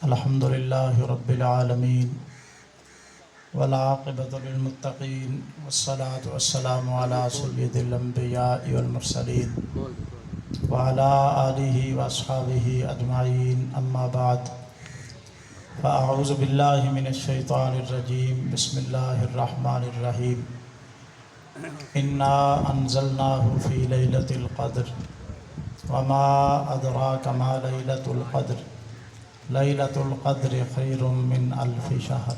الحمد لله رب العالمين والعاقبة للمتقين والصلاة والسلام على سيد الأنبياء والمرسلين وعلى آله وأصحابه أجمعين أما بعد فأعوذ بالله من الشيطان الرجيم بسم الله الرحمن الرحيم إنا أنزلناه في ليلة القدر وما أدراك ما ليلة القدر ليلة القدر خير من ألف شهر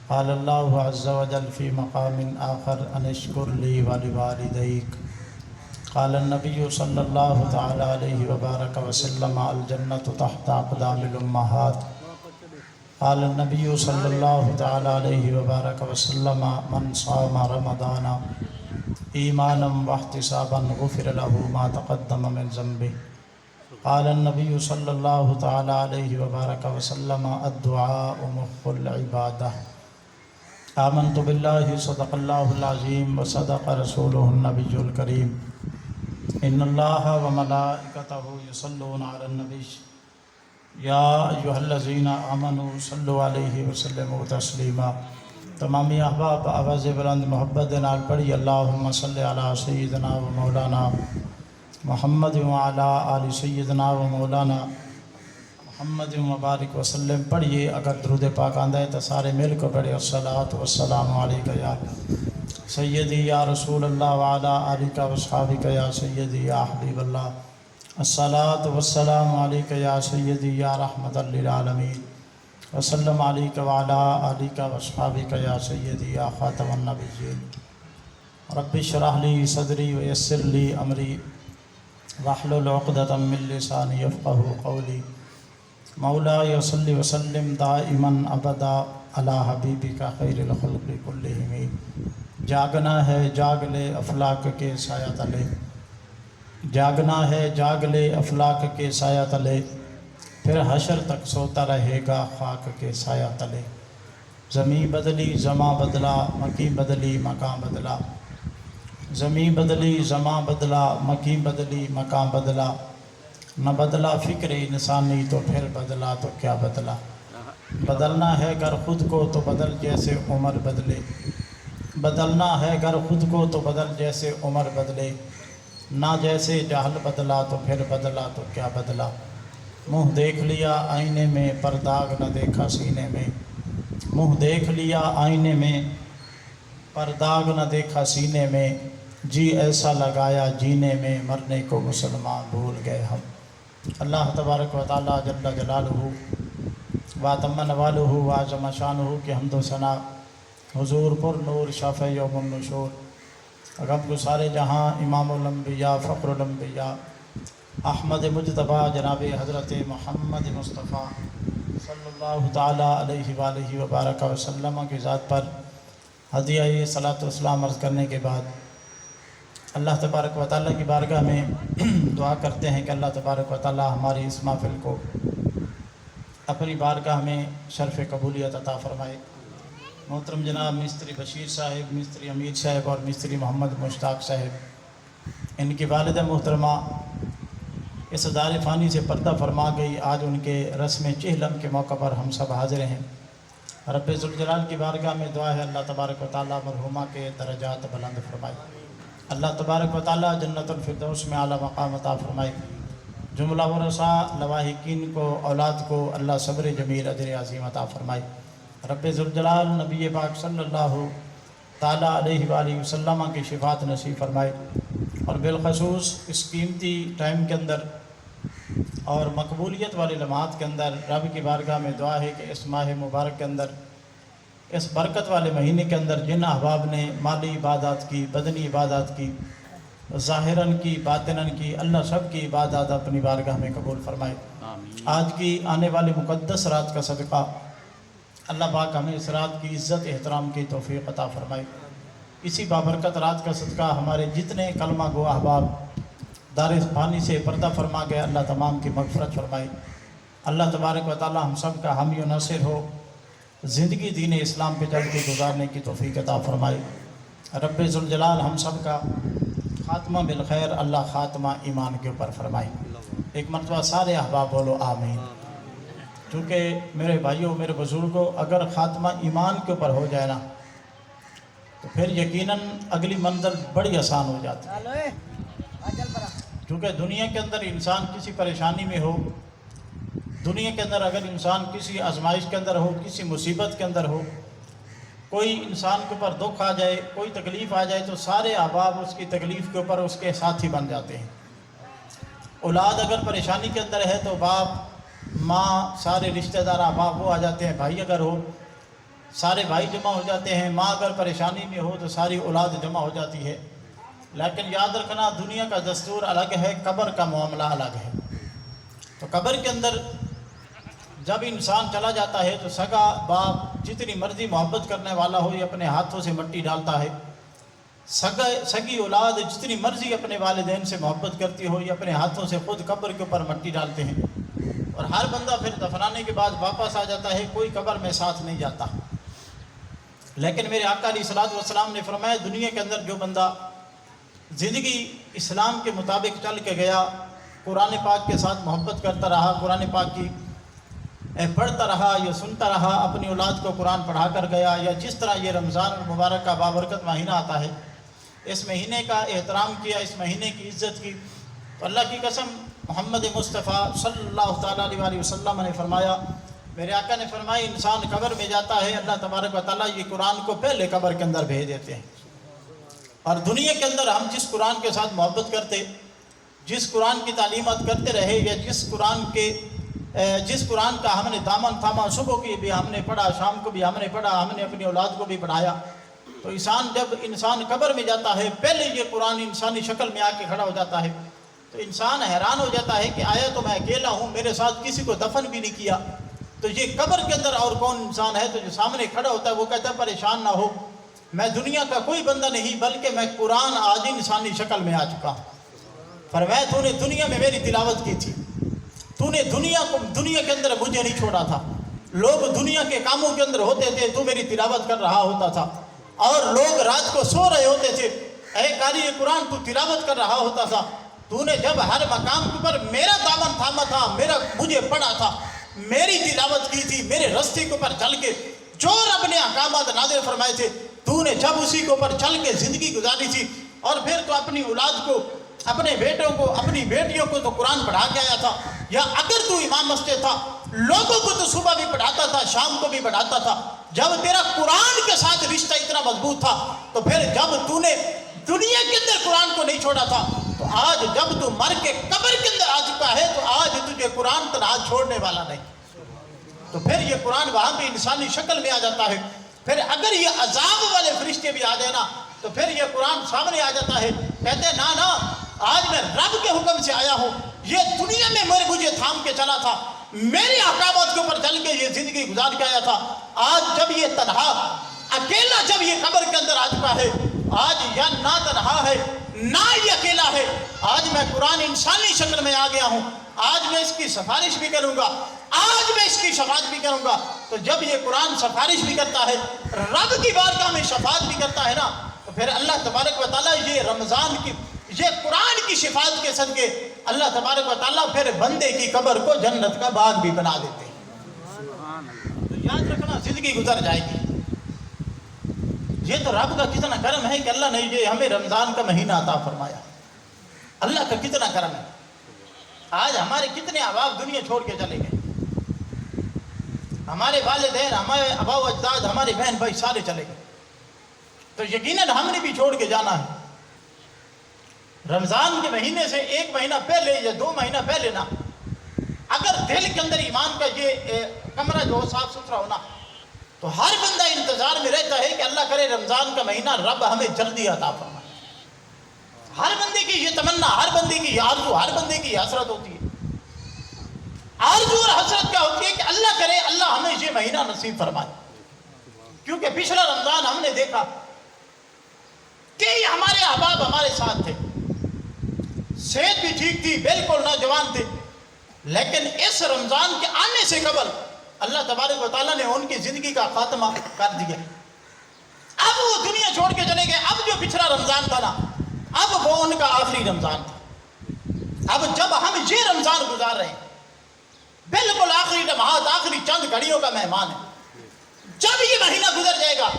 قال الله عز وجل في مقام آخر أن اشكر لي ولوالديك قال النبي صلى الله تعالى عليه وبارك وسلم الجنة تحت أقدام الأمهات قال النبي صلى الله تعالى عليه وبارك وسلم من صام رمضان ایمانا واحتسابا غفر له ما تقدم من ذنبه قال النبي صلى الله تعالى عليه وبارك وسلم الدعاء مخ العبادة آمنت بالله صدق الله العظيم وصدق رسوله النبي الكريم إن الله وملائكته يصلون على النبي يا أيها الذين آمنوا صلوا عليه وسلموا تسليما تمامی احباب آواز بلند محبت نال پڑھی اللہم صلی علی سیدنا و مولانا محمد وعلا آل سیدنا و مولانا محمد مبارک وسلم پڑھیے. اگر درود پاک آندہ ہے تو سارے مل کو پڑھے الصلاۃ والسلام علیکہ یا سیدی یا رسول اللہ وعلا آلکہ وصحابکہ یا سیدی یا حبیب اللہ الصلاۃ والسلام علیکہ یا سیدی یا رحمت للعالمین وسلم علیکہ وعلا آلکہ وصحابکہ یا سیدی یا خاتم النبیین رب اشرح لی صدری ویسر لی امری واحلل عقدۃ من لسانی یفقہوا قولی مولاي صلی وسلم دائما ابدا علی حبیبک خیر الخلق کلہم. جاگنا ہے جاگ لے افلاک کے سایہ تلے جاگنا ہے جاگ لے افلاک کے سایہ تلے پھر حشر تک سوتا رہے گا خاک کے سایہ تلے. زمیں بدلی زماں بدلا مکیں بدلی مکان بدلا زمیں بدلی زماں بدلا مکیں بدلی مکان بدلا نہ بدلا فکر انسانی تو پھر بدلا تو کیا بدلا. بدلنا ہے گر خود کو تو بدل جیسے عمر بدلے بدلنا ہے گر خود کو تو بدل جیسے عمر بدلے نہ جیسے جہل بدلا تو پھر بدلا تو کیا بدلا. منہ دیکھ لیا آئینے میں پر داغ نہ دیکھا سینے میں منہ دیکھ لیا آئینے میں پر داغ نہ دیکھا سینے میں جی ایسا لگایا جینے میں مرنے کو مسلمان بھول گئے ہم. اللہ تبارک و تعالی جل جلالہ واتم نوالہ وعظم شانہ کی حمد و ثنا حضور پر نور شافع یوم النشور غم گسار جہاں امام الانبیاء فخر الانبیاء احمد مجتبیٰ جناب حضرت محمد مصطفیٰ صلی اللہ تعالیٰ علیہ وآلہ وبارک وسلم کی ذات پر ہدیہ صلاۃ و سلام عرض کرنے کے بعد اللہ تبارک و تعالیٰ کی بارگاہ میں دعا کرتے ہیں کہ اللہ تبارک و تعالیٰ ہماری اس محفل کو اپنی بارگاہ میں شرف قبولیت عطا فرمائے. محترم جناب مستری بشیر صاحب، مستری امیر صاحب اور مستری محمد مشتاق صاحب، ان کی والدہ محترمہ اس دار فانی سے پردہ فرما گئی. آج ان کے رسم چہلم کے موقع پر ہم سب حاضر ہیں. رب ذوالجلال کی بارگاہ میں دعا ہے اللہ تبارک و تعالیٰ مرحومہ کے درجات بلند فرمائے. اللہ تبارک و تعالیٰ جنت الفردوس میں اعلیٰ مقام عطا فرمائے. جملہ ورثاء لواحقین کو اولاد کو اللہ صبر جمیل اجر عظیم عطا فرمائے. رب ذوالجلال نبی پاک صلی اللہ تعالیٰ علیہ وآلہ وسلم کی شفاعت نصیب فرمائے. اور بالخصوص اس قیمتی ٹائم کے اندر اور مقبولیت والے لمحات کے اندر رب کی بارگاہ میں دعا ہے کہ اس ماہ مبارک کے اندر اس برکت والے مہینے کے اندر جن احباب نے مالی عبادات کی، بدنی عبادات کی، ظاہراً کی، باطناً کی، اللہ سب کی عبادات اپنی بارگاہ میں قبول فرمائے. آج کی آنے والے مقدس رات کا صدقہ اللہ پاک ہمیں اس رات کی عزت احترام کی توفیق عطا فرمائے. اسی بابرکت رات کا صدقہ ہمارے جتنے کلمہ گو احباب دار فانی سے پردہ فرما گئے اللہ تمام کی مغفرت فرمائے. اللہ تبارک و تعالی ہم سب کا حامی و ناصر ہو. زندگی دین اسلام پہ چل کے گزارنے کی توفیق عطا فرمائے. رب ذوالجلال ہم سب کا خاتمہ بالخیر اللہ خاتمہ ایمان کے اوپر فرمائے. ایک مرتبہ سارے احباب بولو آمین۔ کیونکہ میرے بھائیوں، میرے بزرگوں، اگر خاتمہ ایمان کے اوپر ہو جائے نا تو پھر یقیناً اگلی منزل بڑی آسان ہو جاتی ہے۔ کیونکہ دنیا کے اندر انسان کسی پریشانی میں ہو، دنیا کے اندر اگر انسان کسی آزمائش کے اندر ہو، کسی مصیبت کے اندر ہو، کوئی انسان کے اوپر دکھ آ جائے، کوئی تکلیف آ جائے تو سارے احباب اس کی تکلیف کے اوپر اس کے ساتھی بن جاتے ہیں۔ اولاد اگر پریشانی کے اندر ہے تو باپ، ماں، سارے رشتہ دار احباب وہ آ جاتے ہیں۔ بھائی اگر ہو سارے بھائی جمع ہو جاتے ہیں۔ ماں اگر پریشانی میں ہو تو ساری اولاد جمع ہو جاتی ہے۔ لیکن یاد رکھنا، دنیا کا دستور الگ ہے، قبر کا معاملہ الگ ہے۔ تو قبر کے اندر جب انسان چلا جاتا ہے تو سگا باپ جتنی مرضی محبت کرنے والا ہو یہ اپنے ہاتھوں سے مٹی ڈالتا ہے، سگی اولاد جتنی مرضی اپنے والدین سے محبت کرتی ہو یہ اپنے ہاتھوں سے خود قبر کے اوپر مٹی ڈالتے ہیں، اور ہر بندہ پھر دفنانے کے بعد واپس آ جاتا ہے، کوئی قبر میں ساتھ نہیں جاتا۔ لیکن میرے آقا علیہ الصلوۃ والسلام نے فرمایا، دنیا کے اندر جو بندہ زندگی اسلام کے مطابق چل کے گیا، قرآن پاک کے ساتھ محبت کرتا رہا، قرآن پاک کی پڑھتا رہا یا سنتا رہا، اپنی اولاد کو قرآن پڑھا کر گیا، یا جس طرح یہ رمضان المبارک کا بابرکت مہینہ آتا ہے، اس مہینے کا احترام کیا، اس مہینے کی عزت کی، تو اللہ کی قسم محمد مصطفیٰ صلی اللہ تعالیٰ علیہ وسلم نے فرمایا، میرے آقا نے فرمایا، انسان قبر میں جاتا ہے، اللہ تبارک و تعالیٰ یہ قرآن کو پہلے قبر کے اندر بھیج دیتے ہیں۔ اور دنیا کے اندر ہم جس قرآن کے ساتھ محبت کرتے، جس قرآن کی تعلیمات کرتے رہے، یا جس قرآن کا ہم نے دامن تھاما، صبح کی بھی ہم نے پڑھا، شام کو بھی ہم نے پڑھا، ہم نے اپنی اولاد کو بھی پڑھایا، تو جب انسان قبر میں جاتا ہے، پہلے یہ قرآن انسانی شکل میں آ کے کھڑا ہو جاتا ہے، تو انسان حیران ہو جاتا ہے کہ آیا تو میں اکیلا ہوں، میرے ساتھ کسی کو دفن بھی نہیں کیا، تو یہ قبر کے اندر اور کون انسان ہے؟ تو جو سامنے کھڑا ہوتا ہے وہ کہتا ہے پریشان نہ ہو، میں دنیا کا کوئی بندہ نہیں بلکہ میں قرآن آج انسانی شکل میں آ چکا ہوں۔ فرمایا تو نے دنیا میں میری تلاوت کی تھی، تو نے دنیا کے اندر مجھے نہیں چھوڑا تھا، لوگ دنیا کے کاموں کے اندر ہوتے تھے، تو میری تلاوت کر رہا ہوتا تھا، اور لوگ رات کو سو رہے ہوتے تھے، اے قاری قرآن تو تلاوت کر رہا ہوتا تھا، تو نے جب ہر مقام پر میرا دامن تھاما تھا، مجھے پڑھا تھا، میری تلاوت کی تھی، میرے رستے کے اوپر چل کے جو رب نے احکامات نازل فرمائے تھے، تو نے جب اسی کے اوپر چل کے زندگی گزاری تھی، اور پھر تو اپنی اولاد کو، اپنے بیٹوں کو، اپنی بیٹیوں کو تو قرآن پڑھا کے آیا تھا، یا اگر تو امام مسجد تھا، لوگوں کو تو صبح بھی پڑھاتا تھا، شام کو بھی پڑھاتا تھا، جب تیرا قرآن کے ساتھ رشتہ اتنا مضبوط تھا، تو پھر جب تو نے دنیا کے اندر قرآن کو نہیں چھوڑا تھا، تو آج جب تو مر کے قبر کے اندر آ چکا ہے، تو آج تجھے قرآن تنہا چھوڑنے والا نہیں۔ تو پھر یہ قرآن وہاں پہ انسانی شکل میں آ جاتا ہے۔ پھر اگر یہ عذاب والے فرشتے بھی آ جائے نا، تو پھر یہ قرآن سامنے آ جاتا ہے، کہتے ہیں نا آج میں رب کے حکم سے آیا ہوں، یہ دنیا میں مجھے تھام کے چلا تھا، میرے احکامات کے اوپر چل کے یہ زندگی گزار کے آیا تھا، آج جب یہ تنہا اکیلا جب یہ قبر کے اندر آ چکا ہے، آج یا نہ تنہا ہے نہ یہ اکیلا ہے، آج میں قرآن انسانی شکل میں آ گیا ہوں، آج میں اس کی سفارش بھی کروں گا، آج میں اس کی شفاعت بھی کروں گا۔ تو جب یہ قرآن سفارش بھی کرتا ہے، رب کی بارگاہ میں شفاعت بھی کرتا ہے نا، تو پھر اللہ تبارک و تعالیٰ یہ رمضان کی، یہ قرآن کی شفاعت کے صدقے اللہ تبارک و تعالیٰ پھر بندے کی قبر کو جنت کا باغ بھی بنا دیتے ہیں۔ تو یاد رکھنا، زندگی گزر جائے گی۔ یہ تو رب کا کتنا کرم ہے کہ اللہ نے یہ ہمیں رمضان کا مہینہ عطا فرمایا، اللہ کا کتنا کرم ہے۔ آج ہمارے کتنے احباب دنیا چھوڑ کے چلے گئے، ہمارے والدین، ہمارے آبا و اجداد، ہمارے بہن بھائی سارے چلے گئے، تو یقیناً ہم نے بھی چھوڑ کے جانا ہے۔ رمضان کے مہینے سے ایک مہینہ پہلے یا 2 مہینہ پہلے نا، اگر دل کے اندر ایمان کا یہ کمرہ جو صاف ستھرا ہونا، تو ہر بندہ انتظار میں رہتا ہے کہ اللہ کرے رمضان کا مہینہ رب ہمیں جلدی عطا فرمائے۔ ہر بندے کی یہ تمنا، ہر بندے کی یہ آرزو، ہر بندے کی یہ حسرت ہوتی ہے۔ آرزو اور حسرت کیا ہوتی ہے کہ اللہ کرے اللہ ہمیں یہ مہینہ نصیب فرمائے، کیونکہ پچھلا رمضان ہم نے دیکھا کہ ہمارے احباب ہمارے ساتھ تھے، صحت بھی ٹھیک تھی، بالکل نوجوان تھے، لیکن اس رمضان کے آنے سے قبل اللہ تبارک و تعالیٰ نے ان کی زندگی کا خاتمہ کر دیا۔ اب وہ دنیا چھوڑ کے چلے گئے، اب جو پچھلا رمضان تھا نا، اب وہ ان کا آخری رمضان تھا۔ اب جب ہم یہ رمضان گزار رہے ہیں، بالکل آخری لمحات، آخری چند گھڑیوں کا مہمان ہے، جب یہ مہینہ گزر جائے گا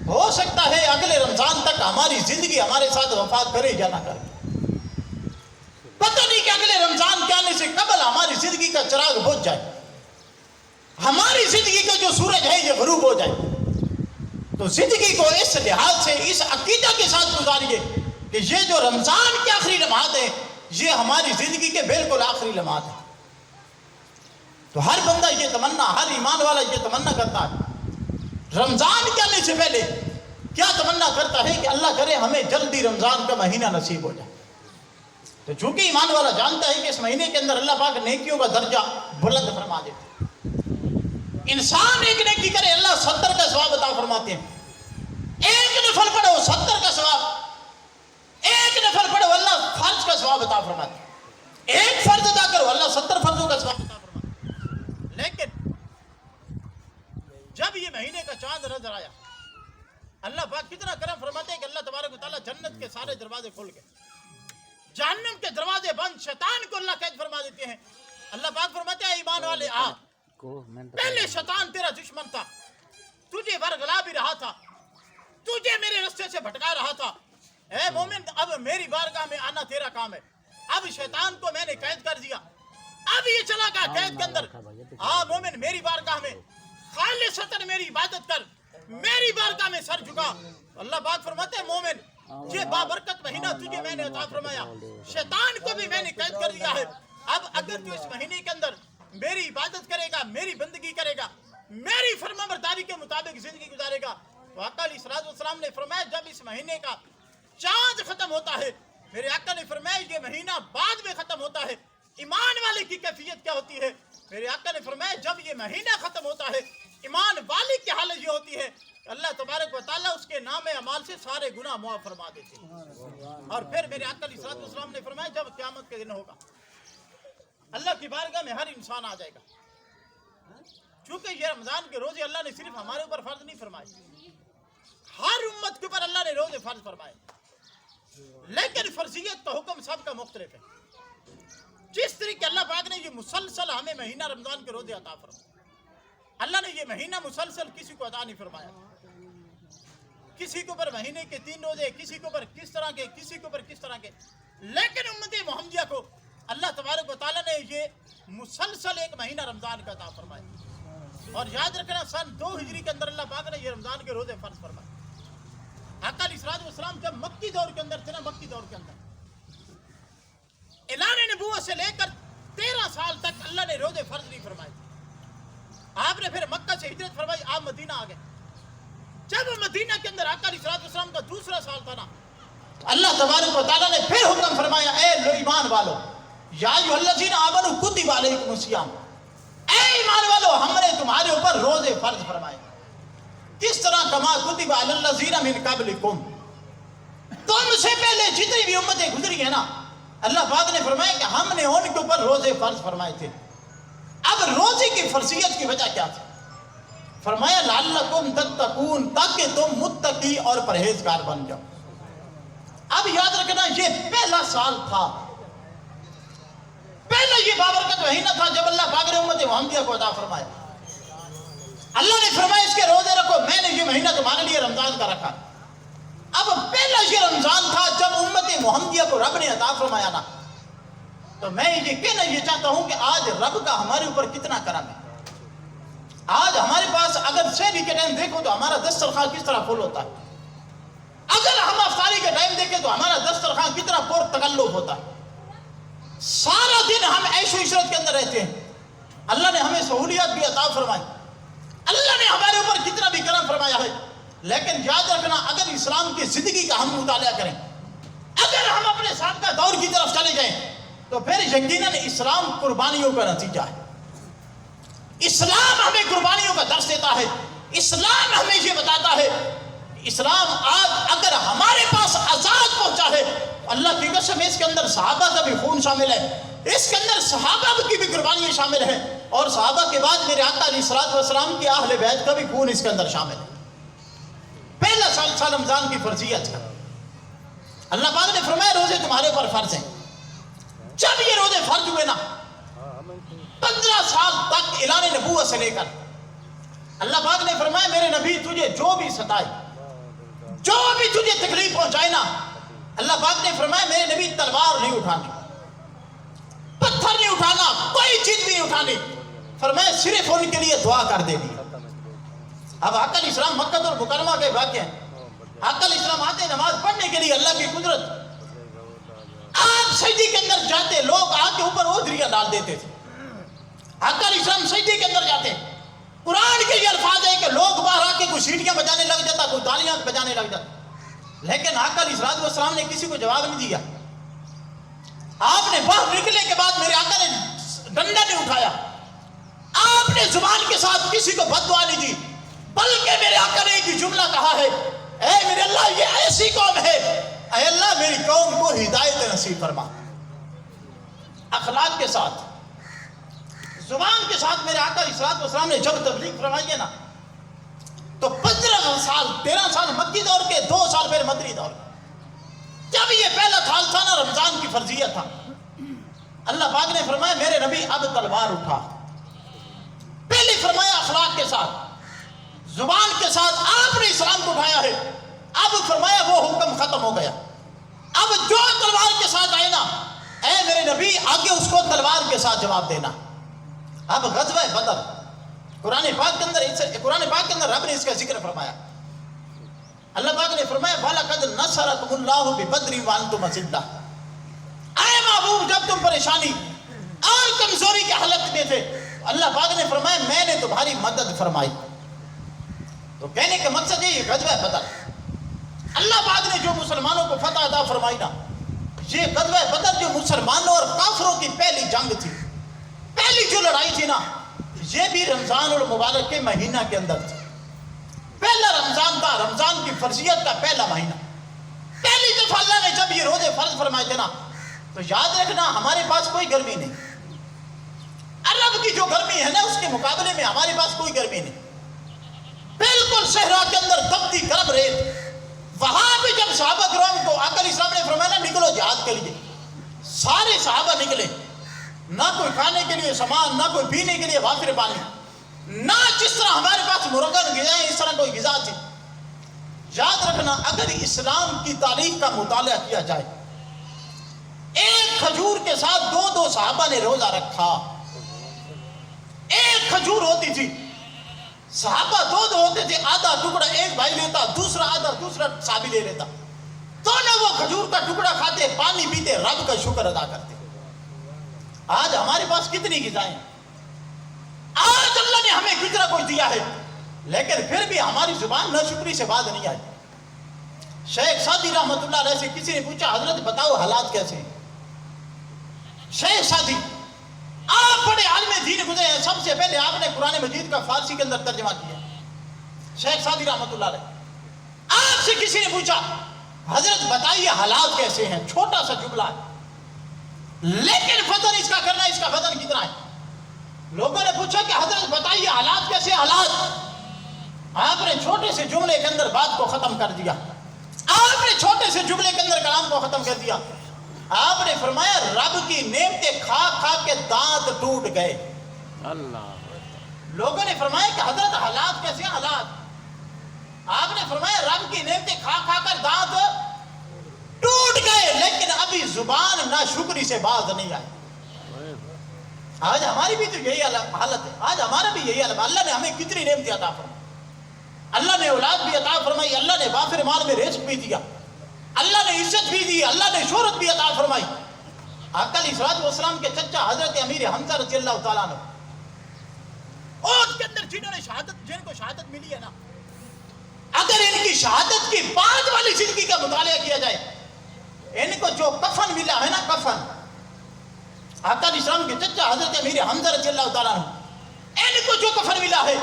ہو سکتا ہے اگلے رمضان تک ہماری زندگی ہمارے ساتھ وفا کرے یا نہ کرے، پتہ نہیں کہ اگلے رمضان کے آنے سے قبل ہماری زندگی کا چراغ بجھ جائے، ہماری زندگی کا جو سورج ہے یہ غروب ہو جائے۔ تو زندگی کو اس لحاظ سے، اس عقیدہ کے ساتھ گزاریے کہ یہ جو رمضان کے آخری لمحات ہیں یہ ہماری زندگی کے بالکل آخری لمحات ہیں۔ تو ہر بندہ یہ تمنا، ہر ایمان والا یہ تمنا کرتا ہے، رمضان کے آنے سے پہلے کیا تمنا کرتا ہے کہ اللہ کرے ہمیں جلدی رمضان کا مہینہ نصیب ہو جائے۔ تو چونکہ ایمان والا جانتا ہے کہ اس مہینے کے اندر اللہ پاک نیکیوں کا درجہ بلند فرما دیتے ہیں، انسان ایک نیکی کرے اللہ 70 کا ثواب عطا فرماتے ہیں، ایک نفل پڑھو 70 کا ثواب، ایک نفل پڑھو اللہ فرض کا ثواب عطا فرماتے ہیں، ایک فرض ادا کرو اللہ 70 فرضوں کا ثواب عطا فرماتے ہیں۔ لیکن جب یہ مہینے کا چاند نظر آیا، اللہ پاک کتنا کرم فرماتے ہیں کہ اللہ تبارک و تعالیٰ جنت کے سارے دروازے کھول گئے، جہنم کے دروازے بند، شیطان کو اللہ قید فرما دیتے ہیں۔ اللہ پاک فرماتے ہیں ایمان والے آ، پہلے شیطان تیرا دشمن تھا، تجھے ورگلا بھی رہا تھا، تجھے میرے رستے سے بھٹکا رہا تھا، اے مومن اب میری بارگاہ میں آنا تیرا کام ہے۔ اب شیطان کو میں نے قید کر دیا، اب یہ چلا گیا قید کے اندر، مومن میری بارگاہ میں خالصتاً میری عبادت کر، میری بارگاہ میں سر جھکا۔ اللہ پاک فرماتے ہیں مومن یہ بابرکت مہینہ تجھے میں نے عطا فرمایا، شیطان کو بھی میں نے قید کر دیا ہے، اب اگر تو اس مہینے کے اندر میری عبادت کرے گا، میری بندگی کرے گا، میری فرما برداری کے مطابق زندگی گزارے گا، تو آقا علیہ السلام نے فرمایا جب اس مہینے کا چاند ختم ہوتا ہے، میرے آقا نے فرمایا یہ مہینہ بعد میں ختم ہوتا ہے، ایمان والے کی کیفیت کیا ہوتی ہے؟ میرے آقا نے فرمایا جب یہ مہینہ ختم ہوتا ہے ایمان والے کی حالت یہ ہوتی ہے اللہ تبارک و تعالیٰ اس کے نام اعمال سے سارے گناہ معاف فرما دیتے ہیں۔ اور پھر میرے آقا علیہ السلام نے فرمایا جب قیامت کے دن ہوگا اللہ کی بارگاہ میں ہر انسان آ جائے گا، چونکہ یہ رمضان کے روزے اللہ نے صرف ہمارے اوپر فرض نہیں فرمائے، ہر امت کے اوپر اللہ نے روزے فرض فرمائے، لیکن فرضیت کا حکم سب کا مختلف ہے۔ جس طریقے اللہ پاک نے یہ مسلسل ہمیں مہینہ رمضان کے روزے عطا فرمائے، اللہ نے یہ مہینہ مسلسل کسی کو عطا نہیں فرمایا، کسی کے اوپر مہینے کے 3 روزے، کسی کے اوپر کس طرح کے، کسی کے اوپر کس طرح کے، لیکن امت محمدیہ کو اللہ تبارک و تعالیٰ نے یہ مسلسل ایک مہینہ رمضان کا عطا فرمایا۔ اور یاد رکھنا سن 2 ہجری کے اندر اللہ پاک نے یہ رمضان کے روزے فرض فرمائے۔ آقا علیہ السلام جب مکی دور کے اندر تھے نا، مکی دور کے اندر اعلان نبوت سے لے کر 13 سال تک اللہ نے روزے فرض نہیں فرمائے۔ آپ نے پھر مکہ سے ہجرت فرمائی، آپ مدینہ آ گئے۔ جب مدینہ کے اندر آقا علیہ السلام کا دوسرا سال تھا نا، اللہ تبارک و تعالیٰ نے پھر حکم فرمایا اے ایمان والو یا ایھا الذین آمنوا کتب علیکم الصیام، اے ایمان والو ہم نے تمہارے اوپر روزے فرض فرمائے، کس طرح کما کتب علی الذین من قبلکم، تم سے پہلے جتنی بھی امتیں گزری ہیں نا اللہ پاک نے فرمایا کہ ہم نے ان کے اوپر روزے فرض فرمائے تھے۔ اب روزے کی فرضیت کی وجہ کیا تھی؟ فرمایا لعلکم تتقون، تاکہ تم متقی اور پرہیزگار بن جاؤ۔ اب یاد رکھنا یہ پہلا سال تھا، پہلا یہ بابرکت مہینہ تھا جب اللہ پاک نے امت محمدیہ کو عطا فرمایا۔ اللہ نے فرمایا اس کے روزے رکھو، میں نے یہ مہینہ تمہارے لیے رمضان کا رکھا۔ اب پہلا یہ رمضان تھا جب امت محمدیہ کو رب نے عطا فرمایا نا، تو میں یہ کہنا یہ چاہتا ہوں کہ آج رب کا ہمارے اوپر کتنا کرم ہے۔ آج ہمارے پاس اگر سحری کے ٹائم دیکھو تو ہمارا دسترخوان کس طرح فل ہوتا ہے، اگر ہم افطاری کے ٹائم دیکھیں تو ہمارا دسترخوان کتنا پر تکلف ہوتا ہے، سارا دن ہم عیش و عشرت کے اندر رہتے ہیں۔ اللہ نے ہمیں سہولیات بھی عطا فرمائی، اللہ نے ہمارے اوپر کتنا بھی کرم فرمایا ہے، لیکن یاد رکھنا اگر اسلام کی زندگی کا ہم مطالعہ کریں، اگر ہم اپنے سابقہ دور کی طرف چلے جائیں تو پھر یقیناً اسلام قربانیوں کا نتیجہ ہے۔ اسلام ہمیں قربانیوں کا درس دیتا ہے، اسلام ہمیں یہ بتاتا ہے، اسلام آج اگر ہمارے پاس آزاد پہنچا ہے، اللہ کی قسم اس کے اندر صحابہ کا بھی خون شامل ہے، اس کے اندر صحابہ کی بھی قربانیاں شامل ہیں، اور صحابہ کے بعد میرے آقا علیہ السلام کی اہل بیت کا بھی خون اس کے اندر شامل ہے۔ پہلا سال رمضان کی فرضیت کا اللہ پاک نے فرمایا روزے تمہارے اوپر فرض ہیں، جب یہ روزے فرض ہوئے نا 15 سال تک اعلان نبوت سے لے کر اللہ پاک نے فرمایا میرے نبی تجھے جو بھی ستائے، جو بھی تجھے تکلیف پہنچائے نا، اللہ پاک نے فرمایا میرے نبی تلوار نہیں اٹھانی، پتھر نہیں اٹھانا، کوئی چیز بھی نہیں اٹھانی، فرمایا صرف ان کے لیے دعا کر دے دی۔ اب آقا علیہ السلام مکہ المکرمہ کے واقع ہیں، آقا علیہ السلام آتے نماز پڑھنے کے لیے، اللہ کی قدرت، آپ سجدے کے اندر جاتے، لوگ آ کے اوپر اودھریاں ڈال دیتے تھے، آقا علیہ السلام سجدے کے اندر جاتے، قرآن کے یہ الفاظ ہے کہ لوگ باہر آ کے کوئی سیٹیاں بجانے لگ جاتا، کوئی تالیاں بجانے لگ جاتا، لیکن آقا علیہ السلام نے کسی کو جواب نہیں دیا۔ آپ نے باہر نکلنے کے بعد میرے آقا نے ڈنڈا نہیں اٹھایا، آپ نے زبان کے ساتھ کسی کو بد دعا نہیں دی، بلکہ میرے آقا نے ایک ہی جملہ کہا ہے، اے میرے اللہ یہ ایسی قوم ہے، اے اللہ میری قوم کو ہدایت نصیب فرما۔ اخلاق کے ساتھ، زبان کے ساتھ میرے آقا علیہ السلام نے جب تبلیغ فرمائی ہے نا، تو 15 سال 13 سال مکی دور کے، 2 سال پھر مدنی دور کے، جب یہ پہلا سال تھا نا رمضان کی فرضیت تھا، اللہ پاک نے فرمایا میرے نبی اب تلوار اٹھا، پہلے فرمایا اخلاق کے ساتھ، زبان کے ساتھ آپ نے اسلام کو اٹھایا ہے، اب فرمایا وہ حکم ختم ہو گیا، اب جو تلوار کے ساتھ آئے نا، اے میرے نبی آگے اس کو تلوار کے ساتھ جواب دینا۔ اب غزوہ بدر، قرآن پاک کے اندر رب نے اس کا ذکر فرمایا، اللہ پاک نے فرمایا وَلَقَدْ نَصَرَكُمُ اللَّهُ بِبَدْرٍ وَأَنْتُمْ أَذِلَّةٌ، اے محبوب جب تم پریشانی اور کمزوری کی حالت میں تھے، اللہ پاک نے فرمایا میں نے تمہاری مدد فرمائی۔ تو کہنے کا مقصد ہے یہ غزوہ بدر، اللہ پاک نے جو مسلمانوں کو فتح عطا فرمائی نا، یہ غزوہ بدر جو مسلمانوں اور کافروں کی پہلی جنگ تھی، پہلی جو لڑائی تھی نا، یہ بھی رمضان المبارک کے مہینہ کے اندر تھی، پہلا رمضان تھا، رمضان کی فرضیت کا پہلا مہینہ، پہلی دفعہ اللہ نے جب یہ روزے فرض فرمائے تھے نا، تو یاد رکھنا ہمارے پاس کوئی گرمی نہیں، عرب کی جو گرمی ہے نا اس کے مقابلے میں ہمارے پاس کوئی گرمی نہیں، بالکل صحرا کے اندر تپتی گرم ریت، وہاں پہ جب صحابہ کرام کو آقا علیہ السلام نے فرمایا نکلو جہاد کے لیے، سارے صحابہ نکلے، نہ کوئی کھانے کے لیے سامان، نہ کوئی پینے کے لیے وافر پانی، نہ جس طرح ہمارے پاس مرغن غذائیں اس طرح کوئی غذا تھی۔ یاد رکھنا اگر اسلام کی تاریخ کا مطالعہ کیا جائے، ایک کھجور کے ساتھ 2 صحابہ نے روزہ رکھا، ایک کھجور ہوتی تھی، صحابہ 2 ہوتے تھے، آدھا ٹکڑا ایک بھائی لیتا، دوسرا آدھا دوسرا صحابی لے لیتا، دونوں وہ کھجور کا ٹکڑا کھاتے، پانی پیتے، رب کا شکر ادا کرتے۔ آج ہمارے پاس کتنی غذائیں، آج اللہ نے ہمیں کتنا کچھ دیا ہے، لیکن پھر بھی ہماری زبان ناشکری سے باز نہیں آئی۔ شیخ سعدی رحمت اللہ علیہ سے کسی نے پوچھا حضرت بتاؤ حالات کیسے ہیں؟ شیخ سعدی آپ بڑے عالم دین گزرے ہیں، سب سے پہلے آپ نے قرآن مجید کا فارسی کے اندر ترجمہ کیا۔ شیخ سعدی رحمت اللہ علیہ آپ سے کسی نے پوچھا حضرت بتائیے حالات کیسے ہیں، چھوٹا سا جملہ ہے لیکن وزن اس کا کرنا، اس کا وزن کتنا ہے۔ لوگوں نے پوچھا کہ حضرت بتائیے حالات کیسے، حالات، آپ نے چھوٹے سے جملے کے اندر بات کو ختم کر دیا، آپ نے چھوٹے سے جملے کے اندر کلام کو ختم کر دیا۔ آپ نے فرمایا رب کی نعمتیں کھا کھا کے دانت ٹوٹ گئے۔ اللہ، لوگوں نے فرمایا کہ حضرت حالات کیسے ہیں، حالات، آپ نے فرمایا رب کی نعمتیں کھا کھا کر دانت ٹوٹ گئے، لیکن ابھی زبان ناشکری سے باز نہیں آئی۔ آج ہماری بھی تو یہی حالت ہے، آج ہمارا بھی یہی حالت ہے۔ اللہ نے ہمیں کتنی نعمتیں عطا فرمائی، اللہ نے اولاد بھی عطا فرمائی، اللہ نے وافر مال میں رزق بھی دیا، اللہ نے عزت بھی دی، اللہ نے شہرت بھی عطا فرمائی۔ آقا علیہ السلام کے چچا حضرت امیر حمزہ رضی اللہ تعالیٰ عنہ، اونٹ کے اندر جن کو شہادت ملی ہے نا، اگر ان کی شہادت کی بعد والی زندگی کا مطالعہ کیا جائے، ان کو جو کفن ملا ہے نا، کفن، آقا علیہ السلام کے چچا حضرت امیر حمزہ رضی اللہ تعالیٰ عنہ، ان کو جو کفن ملا ہے،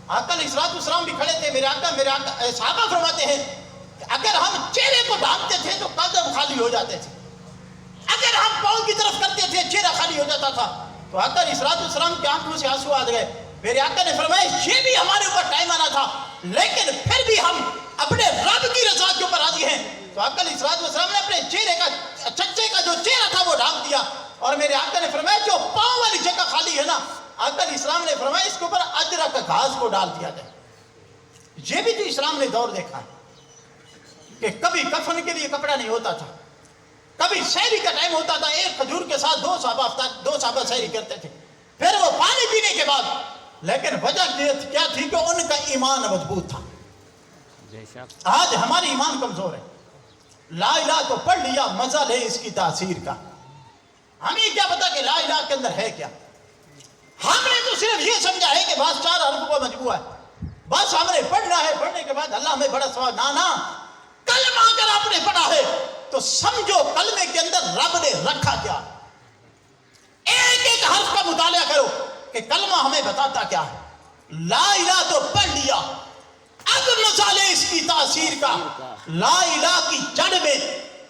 آقا علیہ السلام بھی کھڑے تھے، میرے آقا صحابہ فرماتے ہیں اگر ہم چہرے کو ڈھانپتے تھے تو قدم خالی ہو جاتے تھے، اگر ہم پاؤں کی طرف کرتے تھے چہرہ خالی ہو جاتا تھا۔ تو آقا علیہ السلام کے آنکھوں سے آنسو آ گئے۔ میرے آقا نے فرمایا یہ بھی ہمارے اوپر ٹائم آنا تھا، لیکن پھر بھی ہم اپنے رب کی رضا کے اوپر راضی ہیں۔ تو آقا علیہ السلام نے اپنے چہرے کا، چچے کا جو چہرہ تھا وہ ڈھانپ دیا، اور میرے آقا نے فرمایا جو پاؤں والی جگہ خالی ہے نا، آقا علیہ السلام نے فرمایا اس کے اوپر اجرک کا گھاس کو ڈال دیا جائے۔ یہ بھی تو اسلام نے دور دیکھا ہے کہ کبھی کفن کے لیے کپڑا نہیں ہوتا تھا، کبھی سحری کا ٹائم ہوتا تھا، ایک کھجور کے ساتھ دو صحابہ سحری کرتے تھے، پھر وہ پانی پینے کے بعد، لیکن وجہ کیا تھی کہ ان کا ایمان مضبوط تھا۔ آج ہماری ایمان کمزور ہے، لا الہ تو پڑھ لیا، مزہ لے اس کی تاثیر کا، ہمیں کیا پتا کہ لا الہ کے اندر ہے کیا؟ ہم نے تو صرف یہ سمجھا ہے کہ بس 4 حرف کا مجموعہ ہے، بس ہم نے پڑھنا ہے، پڑھنے کے بعد اللہ ہمیں بڑا ثواب۔ نہ کلمہ اگر آپ نے پڑھا ہے تو سمجھو کلمے کے اندر رب نے رکھا کیا، ایک ایک حرف کا مطالعہ کرو کہ کلمہ ہمیں بتاتا کیا ہے۔ لا الہ تو پڑھ لیا، اب مزہ لے اس کی تاثیر کا۔ لا الہ کی جڑ میں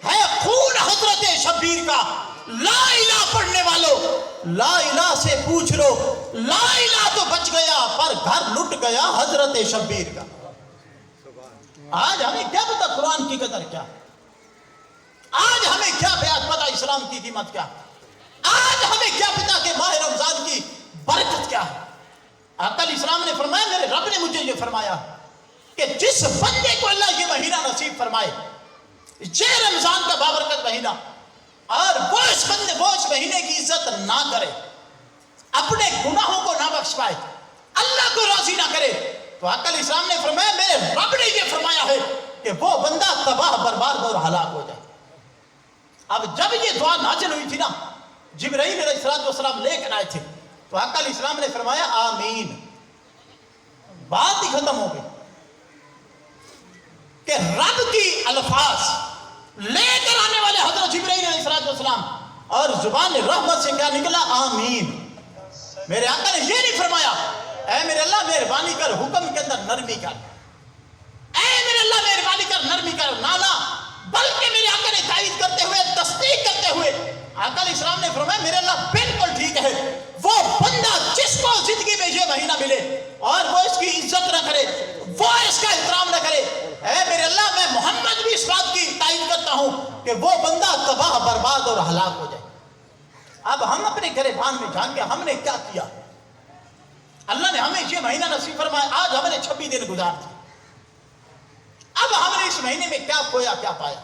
ہے خون حضرت شبیر کا، لا الہ پڑھنے والوں لا الہ سے پوچھ لو، لا الہ تو بچ گیا پر گھر لٹ گیا حضرت شبیر کا۔ آج ہمیں کیا پتا قرآن کی قدر کیا، آج ہمیں کیا پتا اسلام کی قیمت کیا، آج ہمیں کیا پتا کہ ماہ رمضان کی برکت کیا ہے۔ آقا علیہ السلام نے فرمایا، میرے رب نے مجھے یہ فرمایا کہ جس بندے کو اللہ یہ مہینہ نصیب فرمائے، یہ رمضان کا بابرکت مہینہ، اور وہ اس مہینے کی عزت نہ کرے، اپنے گناہوں کو نہ بخش پائے، اللہ کو راضی نہ کرے، تو آقا علیہ السلام نے فرمایا، میرے رب نے یہ فرمایا ہے کہ وہ بندہ تباہ برباد اور ہلاک ہو جائے۔ اب جب یہ دعا نازل ہوئی تھی نا، جبرائیل علیہ السلام لے کر آئے تھے، تو آقا علیہ السلام نے فرمایا آمین، بات ہی ختم ہو گئی کہ رب کی الفاظ لے کر آنے والے حضرت جبرائیل علیہ السلام، اور زبان رحمت سے کیا نکلا؟ آمین۔ میرے آقا نے یہ نہیں فرمایا اے میرے اللہ مہربانی کر حکم کے اندر نرمی کر، اے میرے اللہ مہربانی کر نرمی کر، نانا، بلکہ میرے آقا نے تائید کرتے ہوئے، تصدیق کرتے ہوئے، آقا علیہ السلام نے فرمایا میرے اللہ بالکل ٹھیک ہے، وہ بندہ جس کو زندگی میں یہ مہینہ ملے اور وہ اس کی عزت نہ کرے، وہ اس کا احترام نہ کرے، اے میرے اللہ میں محمد بھی اس بات کی تائید کرتا ہوں کہ وہ بندہ تباہ برباد اور ہلاک ہو جائے۔ اب ہم اپنے گریبان میں جان کے ہم نے کیا کیا؟ اللہ نے ہمیں یہ مہینہ نصیب فرمایا، آج ہم نے 26 دن گزار دیے، اب ہم نے اس مہینے میں کیا کھویا کیا پایا؟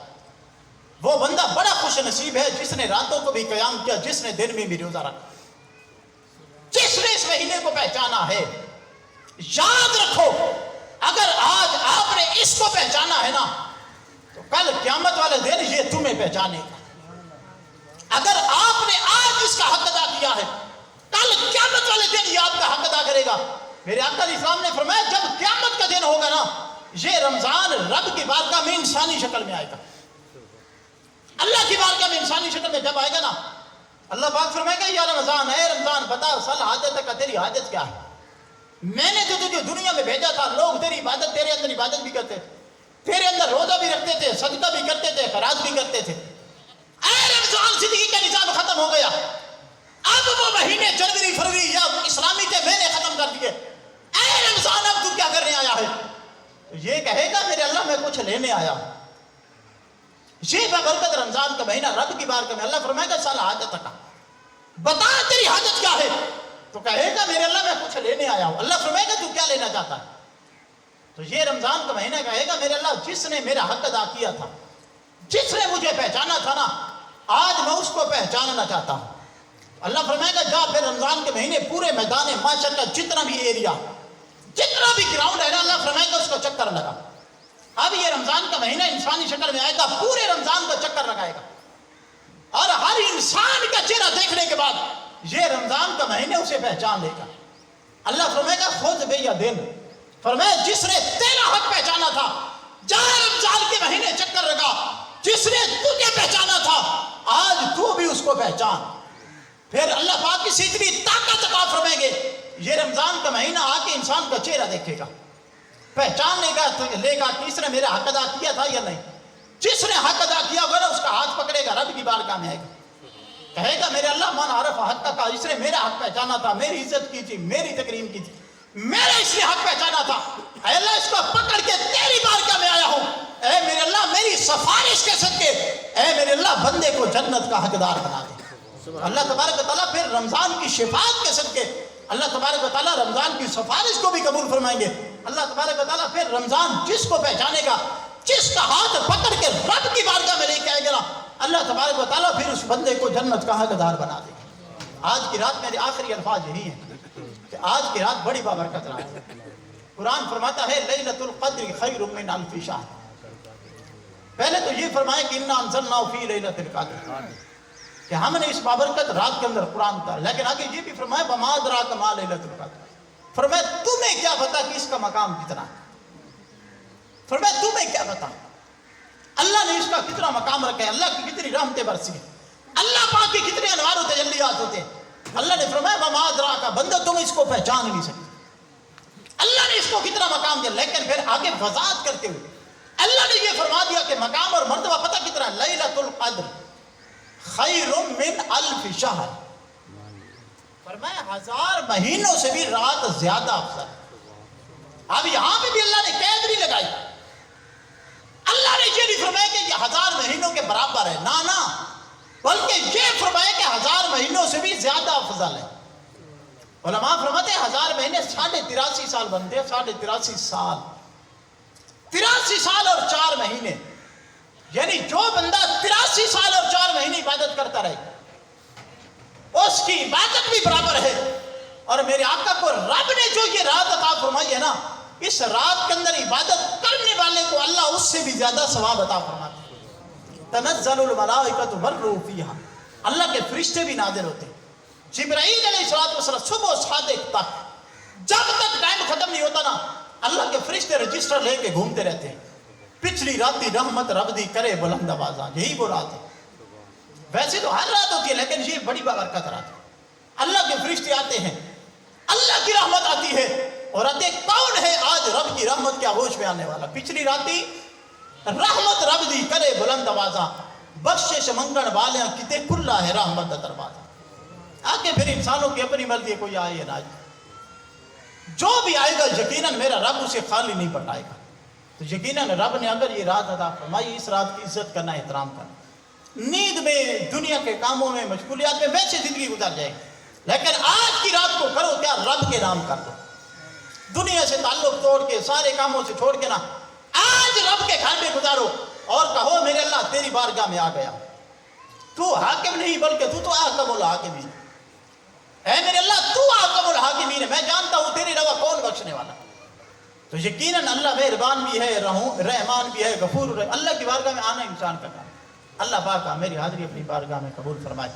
وہ بندہ بڑا خوش نصیب ہے جس نے راتوں کو بھی قیام کیا، جس نے دن میں بھی روزہ رکھا، جس نے اس مہینے کو پہچانا ہے۔ یاد رکھو اگر آج آپ نے اس کو پہچانا ہے نا، تو کل قیامت والے دن یہ تمہیں پہچانے گا۔ اگر آپ نے آج اس کا حق ادا کیا ہے، کل قیامت والے دن یہ آپ کا حق ادا کرے گا۔ میرے آقا علیہ السلام نے فرمایا جب قیامت کا دن ہوگا نا، یہ رمضان رب کی بارگاہ میں انسانی شکل میں آئے گا، اللہ کی بارگاہ میں انسانی شکل میں جب آئے گا نا، اللہ پاک فرمائے گا یا رمضان، اے رمضان بتا سل حاجت کا تیری حاجت کیا ہے؟ میں نے جو تجھے دنیا میں بھیجا تھا، لوگ تیری عبادت، تیرے اندر عبادت بھی کرتے تھے، تیرے اندر روزہ بھی رکھتے تھے، صدقہ بھی کرتے تھے، خراج بھی کرتے تھے، اے رمضان زندگی کا نظام ختم ہو گیا، اب وہ مہینے جنوری فروری یا اسلامی تھے میں نے ختم کر دیے، اے رمضان اب تو کیا کرنے آیا ہے؟ تو یہ کہے گا میرے اللہ میں کچھ لینے آیا ہوں۔ یہ بابرکت رمضان کا مہینہ رب کی بارگاہ میں اللہ فرمائے گا سال حاجت کا، بتا تیری حاجت کیا ہے؟ تو کہے گا میرے اللہ میں کچھ لینے آیا ہوں۔ اللہ فرمائے گا تو کیا لینا چاہتا ہے؟ تو یہ رمضان کا مہینہ کہے گا میرے اللہ جس نے میرا حق ادا کیا تھا، جس نے مجھے پہچانا تھا نا، آج میں اس کو پہچاننا چاہتا ہوں۔ اللہ فرمائے گا جا پھر رمضان کے مہینے پورے میدان معاشر کا جتنا بھی ایریا، جتنا بھی گراؤنڈ ہے نا، اللہ فرمائے گا اس کو چکر لگا۔ اب یہ رمضان کا مہینہ انسانی شکل میں آئے گا، پورے رمضان کا چکر لگائے گا، اور ہر انسان کا چہرہ دیکھنے کے بعد یہ رمضان کا مہینہ اسے پہچان لے گا۔ اللہ فرمائے گا خود بے یا دن، فرمائے جس نے تیرا حق پہچانا تھا جا رمضان کے مہینے چکر لگا، جس نے تجھے پہچانا تھا آج تو بھی اس کو پہچان۔ پھر اللہ پاک کی اتنی طاقت عطا فرمائیں گے، یہ رمضان کا مہینہ آ کے انسان کا چہرہ دیکھے گا، پہچان لے گا کہ اس نے میرا حق ادا کیا تھا یا نہیں۔ جس نے حق ادا کیا ہوگا نا اس کا ہاتھ پکڑے گا، رب کی بارگاہ میں آئے گا، کہے گا میرے اللہ من عرف حق کا، اس نے میرا حق پہچانا تھا، میری عزت کی تھی، میری تکریم کی تھی، میرا اس نے حق پہچانا تھا، اے اللہ اس کو پکڑ کے تیری بارگاہ میں آیا ہوں، اے میرے اللہ میری سفارش کے صدقے اے میرے اللہ بندے کو جنت کا حقدار بنا دے۔ اللہ تبارک و تعالیٰ پھر رمضان کی شفاعت کے صدقے اللہ تبارک و تعالیٰ رمضان کی سفارش کو بھی قبول فرمائیں گے. اللہ تبارک و تعالیٰ پھر رمضان جس کو پہچانے گا، جس کا ہاتھ پکڑ کے رب کی بارگاہ میں لے کے آئے گا، اللہ تبارک و تعالیٰ پھر اس بندے کو جنت کا حقدار بنا دے گا. آج کی رات میرے آخری الفاظ یہی ہیں کہ آج کی رات بڑی بابرکت رات ہے. قرآن فرماتا ہے لیلۃ القدر خیر من الف شہر. پہلے تو یہ فرمائے کہ انا انزلناہ فی لیلۃ القدر، کہ ہم نے اس بابرکت رات کے اندر قرآن اتارا. لیکن آگے یہ بھی فرمایا وما ادراک ما لیلۃ القدر. فرمایا تمہیں کیا پتا کہ اس کا مقام کتنا ہے. فرمایا تمہیں کیا پتا اللہ نے اس کا کتنا مقام رکھا ہے، اللہ کی کتنی رحمتیں برسی ہیں، اللہ پاک کی کتنے انوار و تجلیات ہوتے ہیں. اللہ نے فرمایا وما ادراک، بندہ تم اس کو پہچان نہیں سکتے. اللہ نے اس کو کتنا مقام دیا. لیکن پھر آگے وضاحت کرتے ہوئے اللہ نے یہ فرما دیا کہ مقام اور مرتبہ پتہ کتنا ہے. لیلۃ القدر خیر من الف شہر. فرمایا 1000 مہینوں سے بھی رات زیادہ افضل. اب یہاں پہ بھی اللہ نے قید نہیں لگائی. اللہ نے یہ نہیں فرمایا کہ یہ 1000 مہینوں کے برابر ہے، نہ بلکہ یہ فرمایا کہ 1000 مہینوں سے بھی زیادہ افضل ہے. علماء فرماتے ہیں 1000 مہینے 83.5 سال بنتے ہیں. 83.5 سال، 83 سال اور 4 مہینے، یعنی جو بندہ 83 سال اور 4 مہینے عبادت کرتا رہے اس کی عبادت بھی برابر ہے. اور میرے آقا کو رب نے جو یہ رات عطا فرمائی ہے نا، اس رات کے اندر عبادت کرنے والے کو اللہ اس سے بھی زیادہ ثواب عطا فرماتا ہے. تنزل الملائکۃ والروح فیہا، اللہ کے فرشتے بھی نازل ہوتے ہیں. جبرائیل علیہ السلام صبح صادق تک، جب تک ٹائم ختم نہیں ہوتا نا، اللہ کے فرشتے رجسٹر لے کے گھومتے رہتے ہیں. پچھلی راتی رحمت رب دی کرے بلند آوازاں، یہی وہ رات ہے. ویسے تو ہر رات ہوتی ہے لیکن یہ بڑی بابرکت رات ہے. اللہ کے فرشتے آتے ہیں، اللہ کی رحمت آتی ہے، اور آتے کون ہے آج رب کی رحمت کے آغوش میں آنے والا. پچھلی راتی رحمت رب دی کرے بلند آوازاں، بخشش منگن والیاں کتے کھلا ہے رحمت دا دروازہ. آگے پھر انسانوں کی اپنی مرضی ہے، کوئی آئے یا نہ آئے. جو بھی آئے گا یقیناً میرا رب اسے خالی نہیں پٹائے گا. تو یقیناً رب نے اگر یہ رات عطا فرمائی، اس رات کی عزت کرنا، احترام کرنا. نیند میں، دنیا کے کاموں میں، مشغولیات میں ویسے زندگی گزار جائے گی، لیکن آج کی رات کو کرو کیا، رب کے نام کر دو. دنیا سے تعلق توڑ کے، سارے کاموں سے چھوڑ کے نا، آج رب کے گھر میں گزارو اور کہو میرے اللہ تیری بارگاہ میں آ گیا. تو حاکم نہیں بلکہ تو حاکم الحاکمین. اے میرے اللہ تو حاکم الحاکمین ہے، میں جانتا ہوں تیرے علاوہ کون بخشنے والا. تو یقیناً اللہ مہربان بھی ہے، رحمان بھی ہے، غفور ہے. اللہ کی بارگاہ میں آنا انسان کا کام. اللہ پاک میری حاضری اپنی بارگاہ میں قبول فرمائے،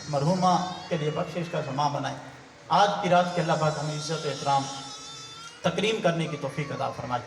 مرحومہ کے لیے بخشش کا زمان بنائے. آج کی رات کے اللہ پاک ہمیں عزت و احترام تکریم کرنے کی توفیق عطا فرمائے.